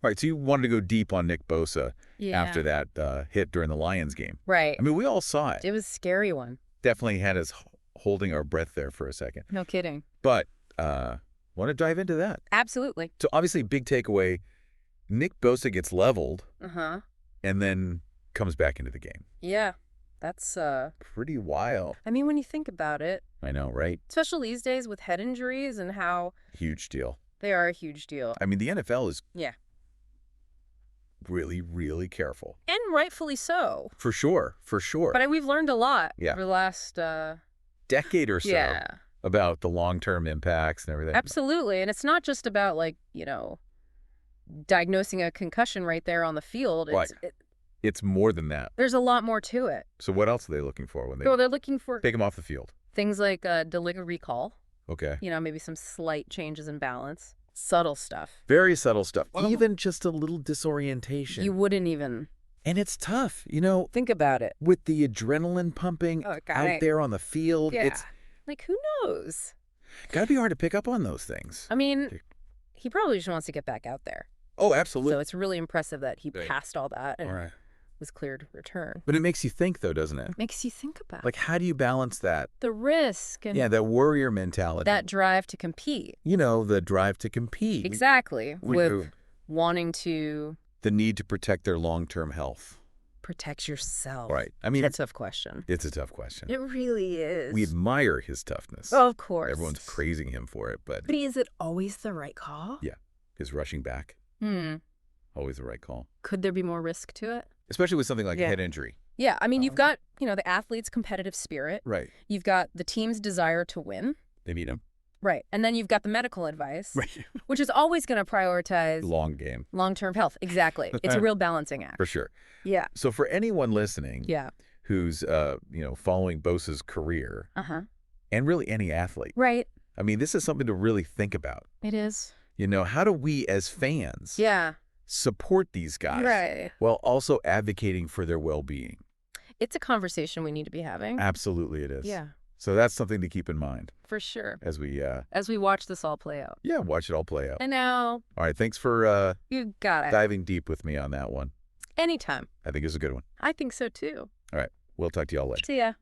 Right, so you wanted to go deep on Nick Bosa Yeah. after that hit during the Lions game. Right. I mean, we all saw it. It was a scary one. Definitely had us holding our breath there for a second. No kidding. But want to dive into that. Absolutely. So obviously, big takeaway, Nick Bosa gets leveled Uh-huh. and then comes back into the game. Yeah. That's, Pretty wild. I mean, when you think about it, I know, right? especially these days with head injuries and how Huge deal. they are a huge deal. I mean, the NFL is Yeah. really, really careful. And rightfully so. For sure, for sure. But we've learned a lot Yeah. over the last, Decade or so yeah. about the long-term impacts and everything. Absolutely. And it's not just about, like, diagnosing a concussion right there on the field. Right. It's more than that. There's a lot more to it. So what else are they looking for when they So they're looking for take him off the field? things like delay recall, Okay. maybe some slight changes in balance, subtle stuff. Very subtle stuff. Well- Even just a little disorientation. You wouldn't even And it's tough, think about it. with the adrenaline pumping Oh, God. out there on the field. Yeah. It's Like, who knows? got to be hard to pick up on those things. I mean, he probably just wants to get back out there. Oh, So absolutely. it's really impressive that he Right. passed all that and All right. was cleared to return. But it makes you think, though, doesn't it? Makes you think about Like, how do you balance that? the risk and Yeah, that warrior mentality. that drive to compete. the drive to compete. Exactly. We- With wanting to The need to protect their long-term health. protect yourself. Right. I mean, That's a tough question. it's a tough question. It really is. We admire his toughness. Of course. Everyone's praising him for it, but But is it always the right call? yeah, his rushing back, always the right call. Could there be more risk to it? Especially with something like a Yeah. head injury. Yeah. I mean, you've got, the athlete's competitive spirit. Right. You've got the team's desire to win. They meet him. Right. And then you've got the medical advice, Right. which is always going to prioritize Long game, long-term health. Exactly. It's a real balancing act. for sure. Yeah. So for anyone listening Yeah. who's, following Bosa's career, Uh-huh. and really any athlete, Right. I mean, this is something to really think about. It is. How do we as fans Yeah. support these guys Right. while also advocating for their well-being? It's a conversation we need to be having. Absolutely it is. Yeah. So that's something to keep in mind For sure. as we, Watch this all play out. watch it all play out. I know. All right, thanks for You got it. diving deep with me on that one. Anytime. I think it's a good one. I think so too. All right, we'll talk to y'all later. See ya.